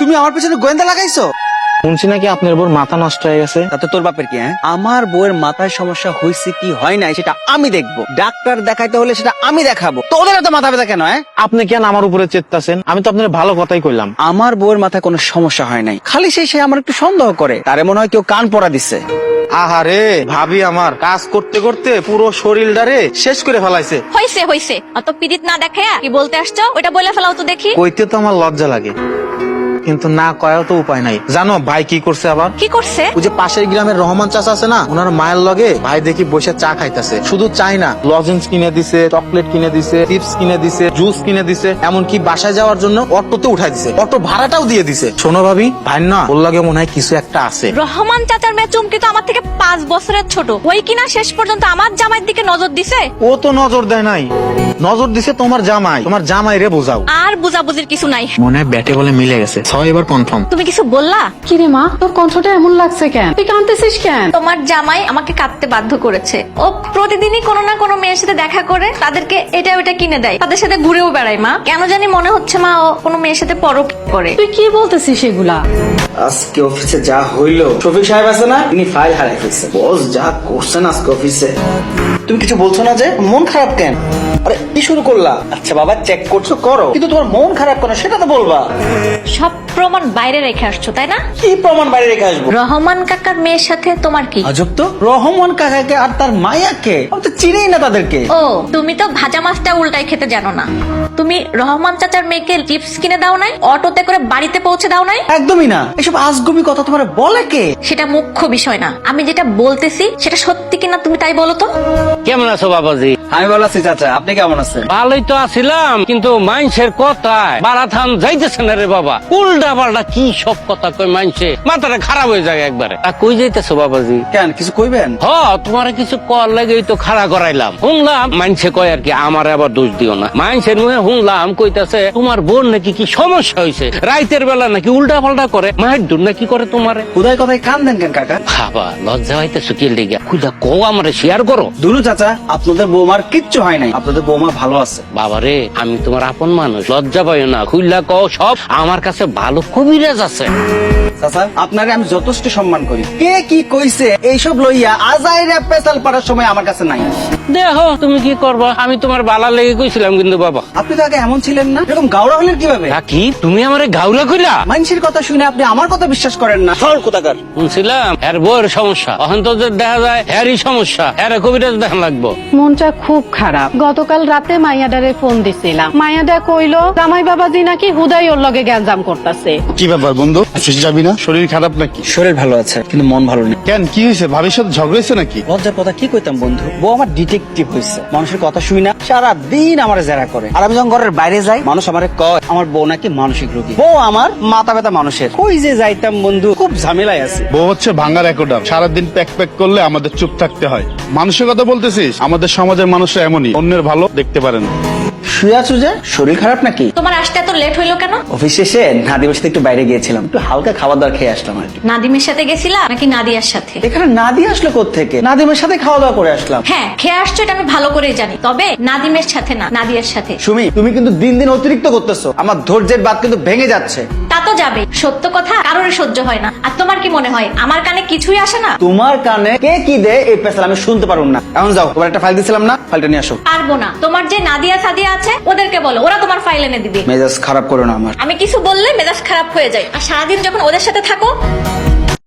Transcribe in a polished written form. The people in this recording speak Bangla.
তুমি আমার পেছনে গোয়েন্দা লাগাইছো? শুনছি নাকি আপনার বউর মাথা নষ্ট হয়ে গেছে। তাতে তোর বাপের কি? আমার বউয়ের মাথায় সমস্যা হয়েছে কি হয় নাই সেটা আমি দেখবো। ডাক্তার দেখাইতে হলে সেটা আমি দেখাবো। তোদের এত মাথা ব্যথা কেন? আপনি কেন আমার উপরে চেত্তাছেন? আমি তো আপনার ভালো কথাই কইলাম। আমার বউয়ের মাথায় কোনো সমস্যা হয় নাই, খালি সে আমার একটু সন্দেহ করে। তারে মনে হয় কেউ কান পড়া দিচ্ছে। আহারে ভাবি আমার কাজ করতে করতে পুরো শরীরটারে শেষ করে ফেলাইছে। হইছে হইছে, অত পিরিত না দেখায়া কি বলতে আসছো ওটা বলে ফেলাও তো দেখি। কইতে তো আমার লজ্জা লাগে, কিন্তু না কয়াও তো উপায় নাই। জানো ভাই কি করছে আবার? কি করছে? ওই যে পাশের গ্রামের রহমান চাচা আছে না, ওনার মায়ের লগে ভাই দেখি বসে চা খাইতেছে। শুধু চাই না, লজেন্স কিনে দিছে, চকলেট কিনে দিছে, চিপস কিনে দিছে, জুস কিনে দিছে, এমনকি বাসায় যাওয়ার জন্য অটোতে উঠাই দিছে, অটো ভাড়াটাও দিয়ে দিছে। শোনো ভাবি, ভাই না ওর লগে মনে হয় কিছু একটা আছে। রহমান চাচার মেয়ে চুমকি তো আমার থেকে 5 বছরের ছোট, ওই কিনা শেষ পর্যন্ত আমার জামাইয়ের দিকে নজর দিছে। ও তো নজর দেয় নাই, নজর দিছে তোমার জামাই। তোমার জামাই রে বোঝাও। আর বুঝাবুঝির কিছু নাই, মনে হয় ব্যাটে বলে মিলে গেছে। সবাই এবার কনফার্ম। তুমি কিছু বললা? কিরে মা, তোর কণ্ঠটা এমন লাগছে কেন? তুই কাঁদতেছিস কেন? তোমার জামাই আমাকে কাঁদতে বাধ্য করেছে। ও প্রতিদিনই কোনো না কোনো মেয়ের সাথে দেখা করে, তাদেরকে এটা ওটা কিনে দেয়, তাদের সাথে ঘুরেও বেড়ায়। মা কেন জানি মনে হচ্ছে মা ও কোনো মেয়ের সাথে পরক করে। তুই কি বলতেছিস এগুলা? আজকে অফিসে যা হইলো, শফিক সাহেব আছে না, তিনি ফাইল হারাই ফেলছে। বস যা করছেন আজকে অফিসে। তুমি কিছু বলছো না যে? মন খারাপ কেন? আরে কি শুরু করলা? আচ্ছা বাবা, চেক করছো করো, কিন্তু তোমার মন খারাপ কেন সেটা তো বলবা। সব প্রমাণ বাইরে রেখে আসছো তাই না? কি প্রমাণ বাইরে রেখে আসবো? রহমান কাকার মেয়ের সাথে তোমার কি? আজব তো, রহমান কাকাকে আর তার মাইয়াকে আমি তো চিনিই না তাদেরকে। ও তুমি তো ভাজা মাছটা উল্টাই খেতে জানো না। তুমি রহমান চাচার মেয়েকে চিপস কিনে দাও নাই, অটোতে করে বাড়িতে পৌঁছে দাও নাই? একদমই না, এসব আজগুবি কথা তোমার বলে কে? সেটা মুখ্য বিষয় না, আমি যেটা বলতেছি সেটা সত্যি কিনা তুমি তাই বলো তো। কেমন আছো বাবাজি? আমি ভালো আছি চাচা, আপনি কেমন আছেন? ভালোই তো আছিলাম, কিন্তু মানুষের কথায় বারাথান যাইতেছে না রে বাবা। উল্টা পাল্টা কি সব কথা কই মানুষে, মাথাটা খারাপ হয়ে যায় একবারে। কই যাইতেছো বাবাজি? কেন কিছু কইবেন? তোমার কিছু কর লাগেই তো খাড়া করাইলাম। শুনলাম মানুষে কয় আর কি, আমার আবার দোষ দিও না। মানুষের মুখে শুনলাম কইতাছে তোমার বোন নাকি কি সমস্যা হয়েছে, রাইতের বেলা নাকি উল্টা পাল্টা করে, মায়ের দূর নাকি করে তোমারে। খুদাই কথায় কান দেন কেন কাকা? বাবা লজ্জা হইতেছো কি লেগে? খুদা কো আমারে শেয়ার করো। দুলু চাচা, আপনাদের বৌমার কিচ্ছু হয় নাই, আপনাদের বৌমা ভালো আছে। বাবারে আমি তোমার আপন মানুষ, লজ্জা পাইও না, খুইলা কও সব। আমার কাছে ভালো কবিরাজ আছে। চাচা আপনারে আমি যথেষ্ট সম্মান করি, কে কি কইছে এইসব লইয়া আজাইরা পেছাল পাড়ার সময় আমার কাছে নাই। দেখো তুমি কি করবা, আমি তোমার বালা লেগে কইছিলাম কিন্তু বাবা। আপনি তো আগে এমন ছিলেন না, এরকম গাওড়া হলেন কিভাবে? কি তুমি আমারে গাউলা কইলা? মানুষের কথা শুনে আপনি আমার কথা বিশ্বাস করেন না, সর কোথাকার। শুনছিলাম এর বউয়ের সমস্যা, এখন তো যে দেখা যায় এরই সমস্যা, এর কবিরাজ দেখা লাগবো। মনটা খুব খারাপ। গতকাল রাতে মাইয়াডারে ফোন দিছিলাম, মাইয়াডা কইলো জামাই বাবাজি নাকি হুদাই ওর লগে গ্যাঞ্জাম করতেছে। কি ব্যাপার বন্ধু, অফিস যাবি না? শরীর খারাপ নাকি? শরীর ভালো আছে কিন্তু মন ভালো নেই। কেন কি হয়েছে? ভাবির সাথে ঝগড়া হয়েছে নাকি? লজ্জার কথা কি কইতাম বন্ধু, বউ আমার ডিটেকটিভ হয়েছে। মানুষের কথা শুই না, সারা দিন আমার জেরা করে। আর আমি যখন ঘরের বাইরে যাই, মানুষ আমারে কয় আমার বউ নাকি মানসিক রোগী। বউ আমার মাথা ব্যথা মানুষের। কই যে যাইতাম বন্ধু, খুব ঝামেলায় আছি। বউ হচ্ছে ভাঙা রেকর্ডার, সারাদিন প্যাক প্যাক করলে আমাদের চুপ থাকতে হয়। মানুষের কথা বলতেছিস? আমাদের সমাজের মানুষরা এমনই, অন্যের ভালো দেখতে পারে না। শুয়ে আছো যে, শরীর খারাপ নাকি? তোমার আসতে এত লেট হইলো কেন? অফিস শেষে নাদিমের সাথে একটু বাইরে গিয়েছিলাম, একটু হালকা খাবার দাবার খেয়ে আসলাম আর কি। নাদিমের সাথে গেছিলা নাকি নাদিয়ার সাথে? এখানে নাদি আসলো কোত্থেকে? নাদিমের সাথে খাওয়া দাওয়া করে আসলাম। হ্যাঁ খেয়ে আসছো এটা আমি ভালো করেই জানি, তবে নাদিমের সাথে না, নাদিয়ার সাথে। সুমি, তুমি কিন্তু দিন দিন অতিরিক্ত করতেছো, আমার ধৈর্যের বাদ কিন্তু ভেঙে যাচ্ছে। তা তো যাবে, সত্য কথা কারোরই সহ্য হয় না। আর তোমার কি মনে হয় আমার কানে কিছুই আসে না? তোমার কানে কে কি দেয় এই পেছাল আমি শুনতে পারুন না। এখন যাও, তোমার একটা ফাইল দিছিলাম না, ফাইলটা নিয়ে আসো। পারবো না, তোমার যে নাদিয়া সাদিয়া আছে ওদেরকে বলো, ওরা তোমার ফাইল এনে দিবে। মেজাজ খারাপ করো না আমার। আমি কিছু বললে মেজাজ খারাপ হয়ে যায়, আর সারাদিন যখন ওদের সাথে থাকো